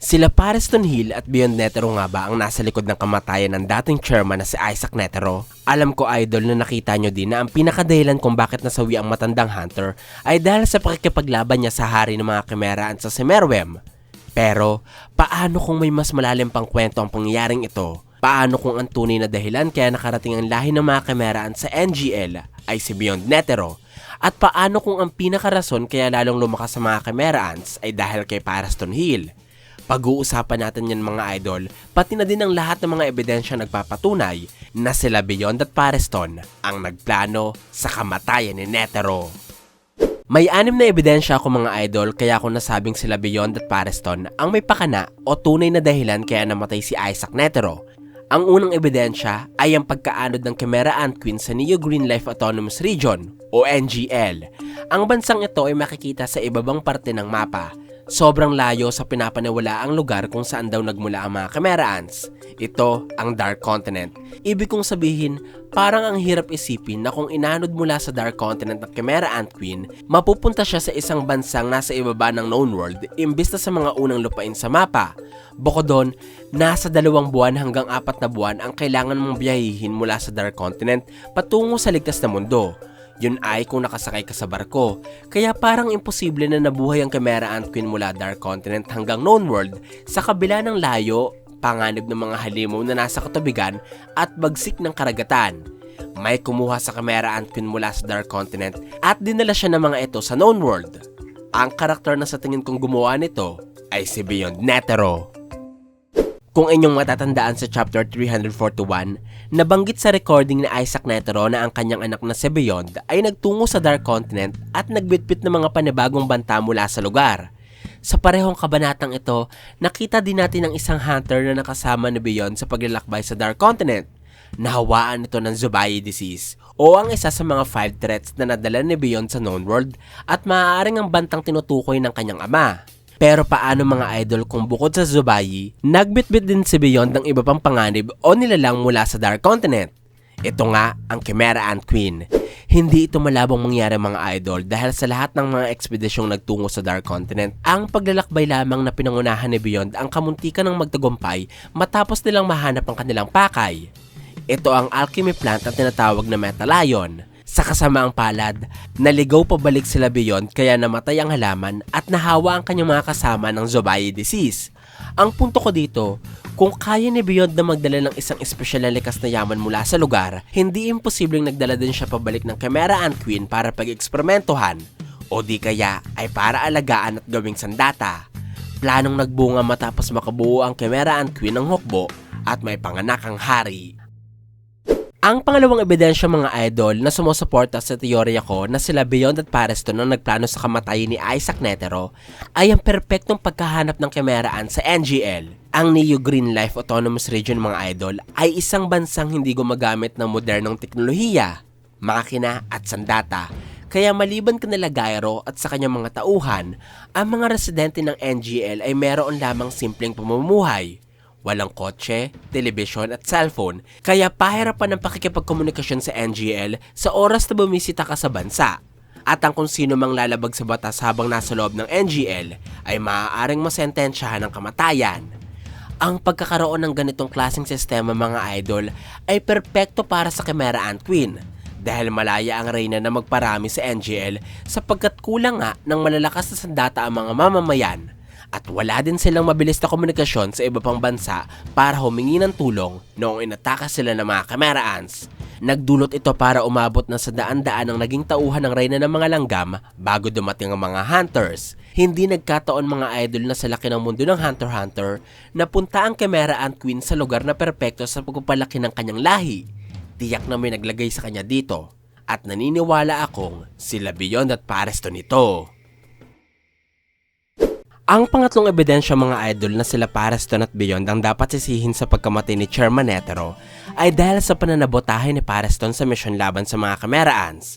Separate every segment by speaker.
Speaker 1: Sila Pareston Hill at Beyond Netero nga ba ang nasa likod ng kamatayan ng dating chairman na si Isaac Netero? Alam ko idol na nakita nyo din na ang pinakadahilan kung bakit nasawi ang matandang Hunter ay dahil sa pakikipaglaban niya sa hari ng mga Chimeraan sa Semerwem. Pero, paano kung may mas malalim pang kwento ang pangyayaring ito? Paano kung ang tunay na dahilan kaya nakarating ang lahi ng mga Chimeraan sa NGL ay si Beyond Netero? At paano kung ang pinakarason kaya lalong lumakas sa mga Chimeraans ay dahil kay Pareston Hill? Pag-uusapan natin yan mga idol, pati na din ang lahat ng mga ebidensya nagpapatunay na sila Beyond at Pareston ang nagplano sa kamatayan ni Netero. May 6 na ebidensya ako mga idol kaya ako nasabing sila Beyond at Pareston ang may pakana o tunay na dahilan kaya namatay si Isaac Netero. Ang unang ebidensya ay ang pagkaanod ng Chimera Ant Queen sa Neo Green Life Autonomous Region o NGL. Ang bansang ito ay makikita sa ibabang parte ng mapa. Sobrang layo sa pinapaniwalaang lugar kung saan daw nagmula ang mga Chimeraans. Ito ang Dark Continent. Ibig kong sabihin, parang ang hirap isipin na kung inanod mula sa Dark Continent ng Chimera Ant Queen, mapupunta siya sa isang bansang nasa ibaba ng known world imbis na sa mga unang lupain sa mapa. Bukod doon, nasa 2 buwan hanggang 4 na buwan ang kailangan mong biyahihin mula sa Dark Continent patungo sa ligtas na mundo. Yun ay kung nakasakay ka sa barko. Kaya parang imposible na nabuhay ang Chimera Ant Queen mula Dark Continent hanggang known world sa kabila ng layo, panganib ng mga halimaw na nasa katubigan at bagsik ng karagatan. May kumuha sa Chimera Ant Queen mula sa Dark Continent at dinala siya ng mga ito sa known world. Ang karakter na sa tingin kong gumawa nito ay si Beyond Netero. Kung inyong matatandaan sa chapter 341, nabanggit sa recording ni Isaac Netero na ang kanyang anak na si Beyond ay nagtungo sa Dark Continent at nagbitbit ng mga panibagong banta mula sa lugar. Sa parehong kabanatang ito, nakita din natin ang isang hunter na nakasama ni Beyond sa paglalakbay sa Dark Continent. Nahawaan ito ng Zubayi disease o ang isa sa mga 5 threats na nadala ni Beyond sa known world at maaaring ang bantang tinutukoy ng kanyang ama. Pero paano mga idol kung bukod sa Zubayi, nagbitbit din si Beyond ng iba pang panganib o nilalang mula sa Dark Continent? Ito nga ang Chimera Ant Queen. Hindi ito malabong mangyari mga idol dahil sa lahat ng mga ekspedisyong nagtungo sa Dark Continent, ang paglalakbay lamang na pinangunahan ni Beyond ang kamuntikan ng magtagumpay matapos nilang mahanap ang kanilang pakay. Ito ang alchemy plant na tinatawag na Metalion. Sa kasamaang palad, naligaw pabalik sila Beyond kaya namatay ang halaman at nahawa ang kanyang mga kasama ng Zubayi disease. Ang punto ko dito, kung kaya ni Beyond na magdala ng isang espesyal na likas na yaman mula sa lugar, hindi imposibleng nagdala din siya pabalik ng Chimera Ant Queen para pag-eksperimentohan o di kaya ay para alagaan at gawing sandata. Planong nagbunga matapos makabuo ang Chimera Ant Queen ng hukbo at may panganak ang hari. Ang pangalawang ebidensya mga idol na sumusuporta sa teorya ko na sila Beyond at Pareston ang nagplano sa kamatayan ni Isaac Netero ay ang perpektong pagkahanap ng Chimeraan sa NGL. Ang Neo Green Life Autonomous Region mga idol ay isang bansang hindi gumagamit ng modernong teknolohiya, makina at sandata. Kaya maliban kanila Gyro at sa kanyang mga tauhan, ang mga residente ng NGL ay meron lamang simpleng pamumuhay. Walang kotse, telebisyon at cellphone, kaya pahirapan ng pakikipagkomunikasyon sa NGL sa oras na bumisita ka sa bansa. At ang kung sino mang lalabag sa batas habang nasa loob ng NGL ay maaaring masentensyahan ng kamatayan. Ang pagkakaroon ng ganitong klaseng sistema mga idol ay perpekto para sa Chimera Ant Queen dahil malaya ang reyna na magparami sa NGL sapagkat kulang nga ng malalakas na sandata ang mga mamamayan. At wala din silang mabilis na komunikasyon sa iba pang bansa para humingi ng tulong noong inataka sila ng mga Chimeraans. Nagdulot ito para umabot na sa daan-daan ang naging tauhan ng reyna ng mga langgam bago dumating ang mga hunters. Hindi nagkataon mga idol na sa laki ng mundo ng Hunter x Hunter, napunta ang Chimera Ant Queen sa lugar na perpekto sa pagpapalaki ng kanyang lahi. Tiyak na may naglagay sa kanya dito at naniniwala akong sila Beyond at Pareston ito. Ang pangatlong ebidensya mga idol na sila Pareston at Beyond ang dapat sisihin sa pagkamatay ni Chairman Netero ay dahil sa pananabotahe ni Pareston sa misyon laban sa mga Chimeraans.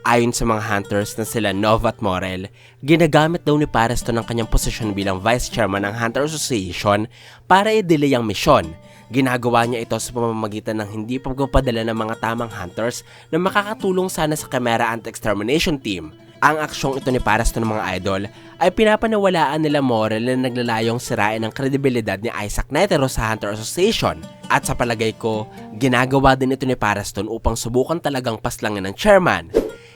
Speaker 1: Ayon sa mga hunters na sila Nova at Morel, ginagamit daw ni Pareston ang kanyang posisyon bilang Vice Chairman ng Hunter Association para i-delay ang misyon. Ginagawa niya ito sa pamamagitan ng hindi pagpapadala ng mga tamang hunters na makakatulong sana sa Chimera Ant Extermination Team. Ang aksyong ito ni Paraston ng mga idol ay pinapanawalaan nila Morel na naglalayong sirain ang kredibilidad ni Isaac Netero sa Hunter Association. At sa palagay ko, ginagawa din ito ni Paraston upang subukan talagang paslangin ng chairman.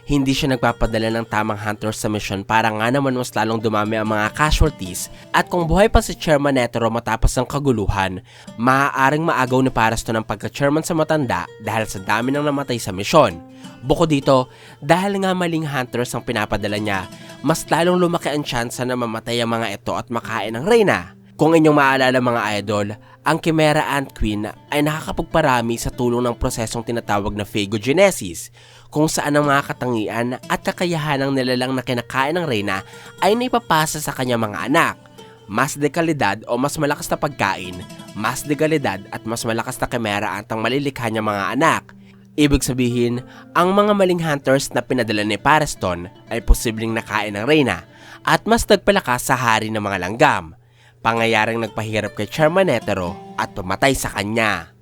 Speaker 1: Hindi siya nagpapadala ng tamang hunters sa mission para nga naman mas lalong dumami ang mga casualties, at kung buhay pa si Chairman Netero matapos ang kaguluhan, maaaring maagaw ni Paraston ang pagka-chairman sa matanda dahil sa dami ng namatay sa misyon. Bukod dito, dahil nga maling hunters ang pinapadala niya, mas lalong lumaki ang tsansa na mamatay ang mga ito at makain ng reyna. Kung inyong maalala mga idol, ang Chimera Ant Queen ay nakakapagparami sa tulong ng prosesong tinatawag na phagogenesis, kung saan ang mga katangian at kakayahan ng nilalang na kinakain ng reyna ay naipapasa sa kanyang mga anak. Mas dekalidad o mas malakas na pagkain, mas dekalidad at mas malakas na Chimera Ant ang malilikha niyang mga anak. Ibig sabihin, ang mga maling hunters na pinadala ni Paraston ay posibleng nakain ng reyna at mas nagpalakas sa hari ng mga langgam. Pangyayaring nagpahirap kay Chairman Netero at pumatay sa kanya.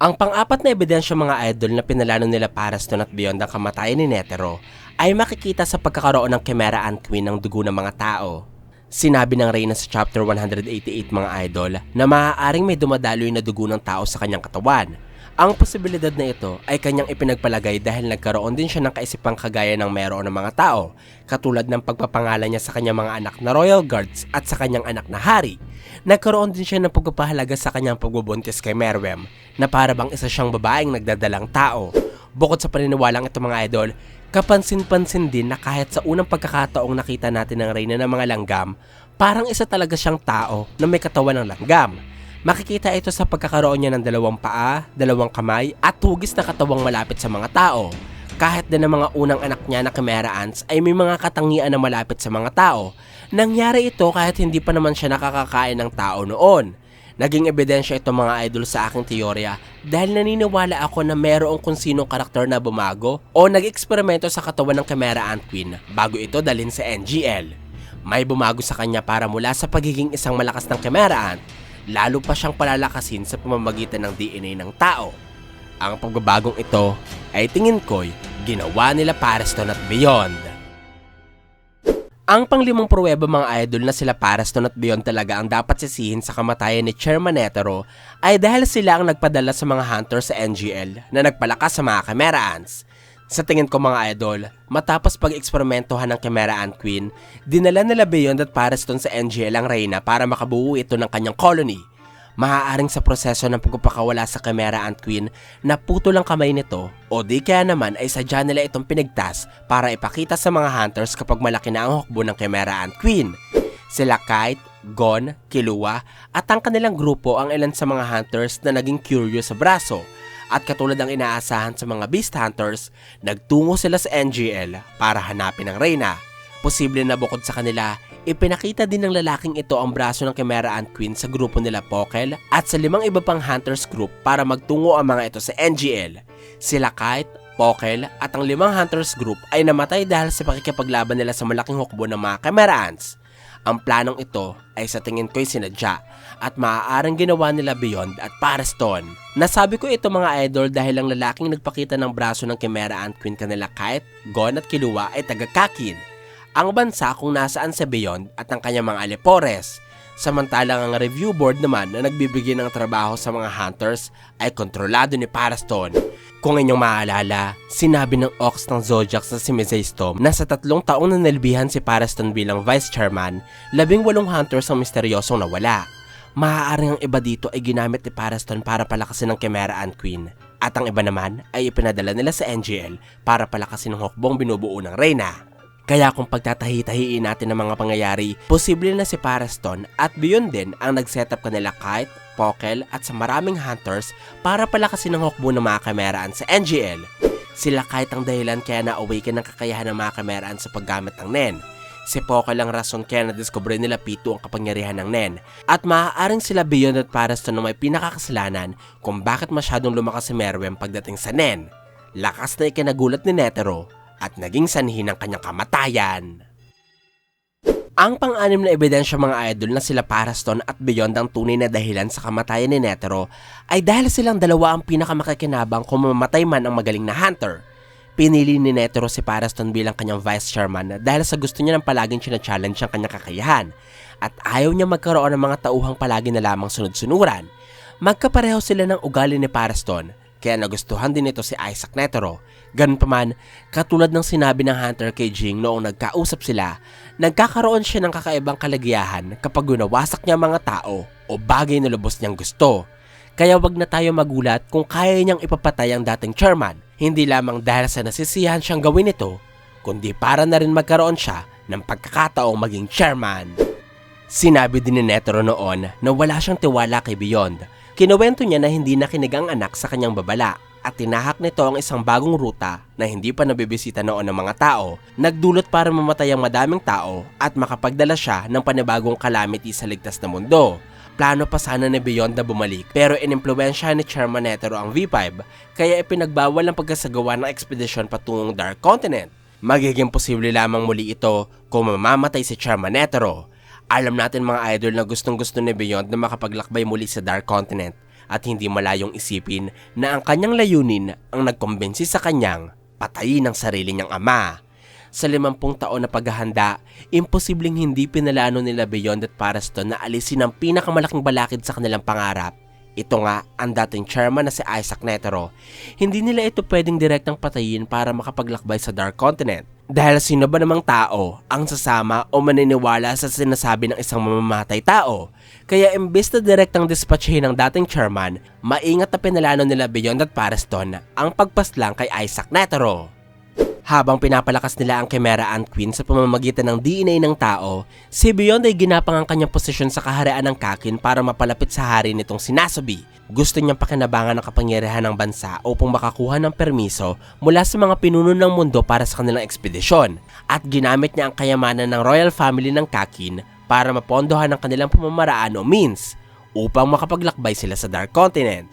Speaker 1: Ang pang-apat na ebidensya mga idol na pinalano nila Paraston at beyond ang kamatayan ni Netero ay makikita sa pagkakaroon ng Chimera Ant Queen ng dugo ng mga tao. Sinabi ng Reyna sa chapter 188 mga idol na maaaring may dumadaloy na dugo ng tao sa kanyang katawan. Ang posibilidad na ito ay kanyang ipinagpalagay dahil nagkaroon din siya ng kaisipang kagaya ng meron ng mga tao, katulad ng pagpapangalan niya sa kanyang mga anak na royal guards at sa kanyang anak na hari. Nagkaroon din siya ng pagpapahalaga sa kanyang pagbubuntis kay Meruem na para bang isa siyang babaeng nagdadalang tao. Bukod sa paniniwalang ito mga idol, kapansin-pansin din na kahit sa unang pagkakataong nakita natin ng reyna ng mga langgam, parang isa talaga siyang tao na may katawan ng langgam. Makikita ito sa pagkakaroon niya ng 2 paa, 2 kamay at hugis na katawang malapit sa mga tao. Kahit din ang mga unang anak niya na Chimera Ants ay may mga katangian na malapit sa mga tao. Nangyari ito kahit hindi pa naman siya nakakakain ng tao noon. Naging ebidensya ito mga idol sa aking teorya dahil naniniwala ako na mayroong kung sinong karakter na bumago o nag-eksperimento sa katawan ng Chimera Ant Queen bago ito dalhin sa NGL. May bumago sa kanya para mula sa pagiging isang malakas ng Chimera Ant, lalo pa siyang palalakasin sa pamamagitan ng DNA ng tao. Ang pagbabagong ito ay tingin ko'y ginawa nila Paraston at beyond. Ang panglimang pruweba mga idol na sila Paraston at beyond talaga ang dapat sisihin sa kamatayan ni Chairman Netero ay dahil sila ang nagpadala sa mga hunters sa NGL na nagpalakas sa mga Chimera Ants. Sa tingin ko mga idol, matapos pag-eksperimentohan ng Chimera Ant Queen, dinala nila Beyond at Paraston sa NGL ang reyna para makabuo ito ng kanyang colony. Maaaring sa proseso ng pagpapakawala sa Chimera Ant Queen, naputol ang kamay nito o di kaya naman ay sadya nila itong pinigtas para ipakita sa mga hunters kapag malaki na ang hukbo ng Chimera Ant Queen. Sila Kite, Gon, Killua at ang kanilang grupo ang ilan sa mga hunters na naging curious sa braso. At katulad ng inaasahan sa mga beast hunters, nagtungo sila sa NGL para hanapin ang reyna. Posible na bukod sa kanila, ipinakita din ng lalaking ito ang braso ng Chimera Ant Queen sa grupo nila Pokel at sa 5 iba pang hunters group para magtungo ang mga ito sa NGL. Sila Kite, Pokel at ang 5 hunters group ay namatay dahil sa pakikipaglaban nila sa malaking hukbo ng mga Chimera Ants. Ang planong ito ay sa tingin ko'y sinadya at maaaring ginawa nila Beyond at Paraston. Nasabi ko ito mga idol dahil ang lalaking nagpakita ng braso ng Chimera Ant Queen kanila Kite, Gon at Killua ay taga-Kakin, ang bansa kung nasaan sa Beyond at ang kanyang mga Alipores. Samantalang ang review board naman na nagbibigay ng trabaho sa mga hunters ay kontrolado ni Paraston. Kung inyong maalala, sinabi ng Ox ng Zodiac sa si Mephisto na sa 3 taong na nilbihan si Paraston bilang vice chairman, 18 hunters ang misteryosong nawala. Maaaring ang iba dito ay ginamit ni Paraston para palakasin ng Chimera Ant Queen, at ang iba naman ay ipinadala nila sa NGL para palakasin ng hukbong binubuo ng reyna. Kaya kung pagtatahi-tahiin natin ang mga pangyayari, posible na si Paraston at Beyond din ang nag-setup kanila Kite, Pokel at sa maraming hunters para palakasin ang hukbo ng mga Chimera Ants sa NGL. Sila Kite ang dahilan kaya na-awaken ng kakayahan ng mga Chimera Ants sa paggamit ng Nen. Si Pokel ang rason kaya na-discover nila P2 ang kapangyarihan ng Nen. At maaaring sila Beyond at Paraston na may pinakakasalanan kung bakit masyadong lumakas si Meruem pagdating sa Nen. Lakas na ikinagulat ni Netero at naging sanhi ng kanyang kamatayan. Ang pang-anim na ebidensya mga idol na sila Paraston at Beyond ang tunay na dahilan sa kamatayan ni Netero ay dahil silang dalawa ang pinakamakikinabang kung mamamatay man ang magaling na hunter. Pinili ni Netero si Paraston bilang kanyang vice chairman dahil sa gusto niya ng palaging challenge ang kanyang kakayahan at ayaw niya magkaroon ng mga tauhang palagi na lamang sunod-sunuran. Magkapareho sila ng ugali ni Paraston kaya nagustuhan din ito si Isaac Netero. Ganun pa man, katulad ng sinabi ng Hunter kay Jing noong nagkausap sila, nagkakaroon siya ng kakaibang kaligayahan kapag winawasak niya mga tao o bagay na lubos niyang gusto. Kaya wag na tayo magulat kung kaya niyang ipapatay ang dating chairman, hindi lamang dahil sa nasisiyahan siyang gawin ito, kundi para na rin magkaroon siya ng pagkakataong maging chairman. Sinabi din ni Netero noon na wala siyang tiwala kay Beyond. Kinuwento niya na hindi nakinig ang anak sa kanyang babala at tinahak nito ang isang bagong ruta na hindi pa nabibisita noon ng mga tao, nagdulot para mamatay ang madaming tao at makapagdala siya ng panibagong calamity sa ligtas na mundo. Plano pa sana ni Beyond na bumalik pero inimpluwensyahan ni Chairman Netero ang V5 kaya ipinagbawal ang pagkasagawa ng ekspedisyon patungong Dark Continent. Magiging posible lamang muli ito kung mamamatay si Chairman Netero. Alam natin mga idol na gustong-gusto ni Beyond na makapaglakbay muli sa Dark Continent at hindi malayong isipin na ang kanyang layunin ang nagkumbinsi sa kanyang patayin ang sarili niyang ama. Sa 50 taon na paghahanda, imposibleng hindi pinalano nila Beyond at Paraston na alisin ang pinakamalaking balakid sa kanilang pangarap. Ito nga ang dating chairman na si Isaac Netero. Hindi nila ito pwedeng direktang patayin para makapaglakbay sa Dark Continent. Dahil sino ba namang tao ang sasama o maniniwala sa sinasabi ng isang mamamatay tao? Kaya imbes na direktang dispatchahin ng dating chairman, maingat na pinalano nila Beyond at Paraston ang pagpaslang kay Isaac Netero. Habang pinapalakas nila ang Chimera Ant Queen sa pamamagitan ng DNA ng tao, si Beyond ay ginapang ang kanyang posisyon sa kaharian ng Kakin para mapalapit sa hari nitong si Nasubi. Gusto niyang pakinabangan ang kapangyarihan ng bansa upang makakuha ng permiso mula sa mga pinuno ng mundo para sa kanilang ekspedisyon. At ginamit niya ang kayamanan ng royal family ng Kakin para mapondohan ang kanilang pamamaraan o means upang makapaglakbay sila sa Dark Continent.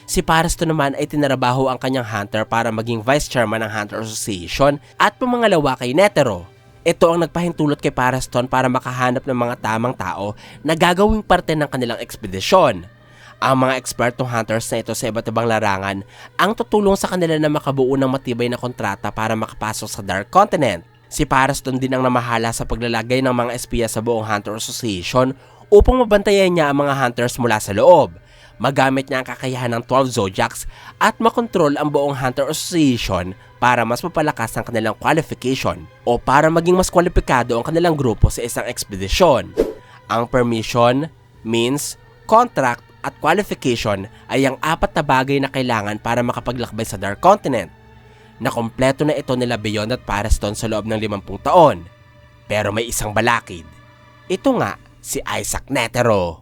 Speaker 1: Si Paraston naman ay tinarabaho ang kanyang hunter para maging vice chairman ng Hunter Association at pumangalawa kay Netero. Ito ang nagpahintulot kay Paraston para makahanap ng mga tamang tao na gagawing parte ng kanilang ekspedisyon. Ang mga ekspertong hunters na ito sa iba't ibang larangan ang tutulong sa kanila na makabuo ng matibay na kontrata para makapasok sa Dark Continent. Si Paraston din ang namahala sa paglalagay ng mga espiya sa buong Hunter Association upang mabantayan niya ang mga hunters mula sa loob. Magamit niya ang kakayahan ng 12 Zodiacs at makontrol ang buong Hunter Association para mas mapalakas ang kanilang qualification o para maging mas kwalipikado ang kanilang grupo sa isang ekspedisyon. Ang permission, means, contract at qualification ay ang 4 na bagay na kailangan para makapaglakbay sa Dark Continent. Nakompleto na ito nila Beyond at Paraston sa loob ng 50 taon. Pero may isang balakid. Ito nga si Isaac Netero.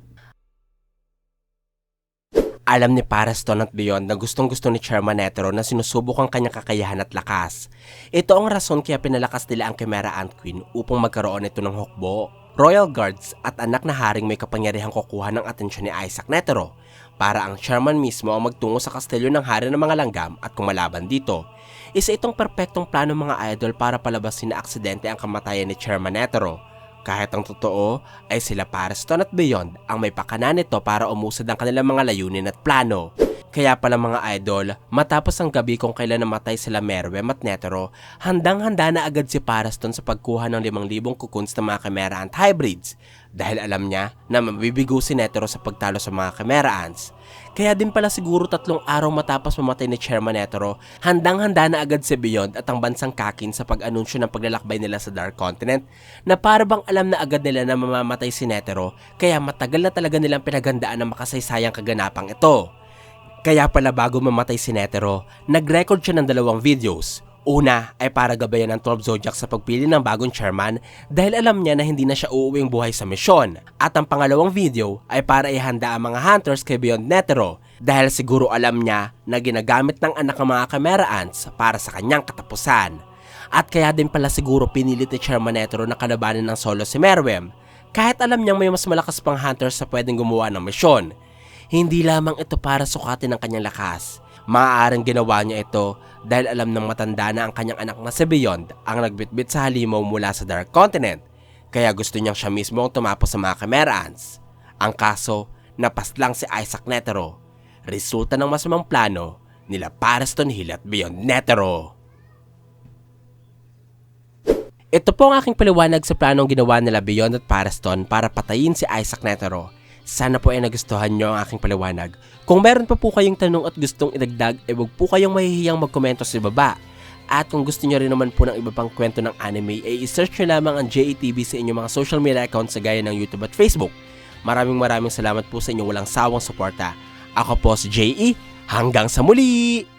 Speaker 1: Alam ni Paraston at Beyond na gustong-gusto ni Chairman Netero na sinusubok ang kanyang kakayahan at lakas. Ito ang rason kaya pinalakas nila ang Chimera Ant Queen upang magkaroon ito ng hukbo, royal guards at anak na haring may kapangyarihang kukuha ng atensyon ni Isaac Netero para ang chairman mismo ang magtungo sa kastelyo ng hari ng mga langgam at kumalaban dito. Isa itong perpektong plano mga idol para palabasin na aksidente ang kamatayan ni Chairman Netero. Kahit ang totoo ay sila Paraston at Beyond ang may pakana nito para umusad ang kanilang mga layunin at plano. Kaya pala mga idol, matapos ang gabi kung kailan namatay sila Meruem at Netero, handang-handa na agad si Paraston sa pagkuha ng 5,000 cocoons ng mga Chimera Ant hybrids dahil alam niya na mabibigo si Netero sa pagtalo sa mga Chimera Ants. Kaya din pala siguro 3 araw matapos mamatay ni Chairman Netero, handang-handa na agad si Beyond at ang bansang Kakin sa pag-anunsyo ng paglalakbay nila sa Dark Continent na para bang alam na agad nila na mamamatay si Netero kaya matagal na talaga nilang pinaghandaan ang makasaysayang kaganapang ito. Kaya pala bago mamatay si Netero, nag-record siya ng 2 videos. Una ay para gabayan ng 12 Zodiacs sa pagpili ng bagong chairman dahil alam niya na hindi na siya uuwing buhay sa misyon. At ang pangalawang video ay para ihanda ang mga hunters kay Beyond Netero dahil siguro alam niya na ginagamit ng anak ng mga Chimera Ants para sa kanyang katapusan. At kaya din pala siguro pinilit ni Chairman Netero na kalabanin ng solo si Meruem kahit alam niyang may mas malakas pang hunters sa pwedeng gumawa ng misyon. Hindi lamang ito para sukatin ang kanyang lakas. Maaaring ginawa niya ito dahil alam ng matanda na ang kanyang anak na si Beyond ang nagbitbit sa halimaw mula sa Dark Continent. Kaya gusto niyang siya mismo ang tumapos sa mga Chimera Ants. Ang kaso, napaslang si Isaac Netero. Resulta ng masamang plano nila Paraston Hill at Beyond Netero. Ito po ang aking paliwanag sa planong ginawa nila Beyond at Paraston para patayin si Isaac Netero. Sana po ay nagustuhan nyo ang aking paliwanag. Kung meron pa po kayong tanong at gustong idagdag, huwag po kayong mahihiyang magkomento sa baba. At kung gusto nyo rin naman po ng iba pang kwento ng anime, ay i-search nyo lamang ang JETV sa inyong mga social media accounts sa gaya ng YouTube at Facebook. Maraming salamat po sa inyong walang sawang suporta. Ako po si JE, hanggang sa muli!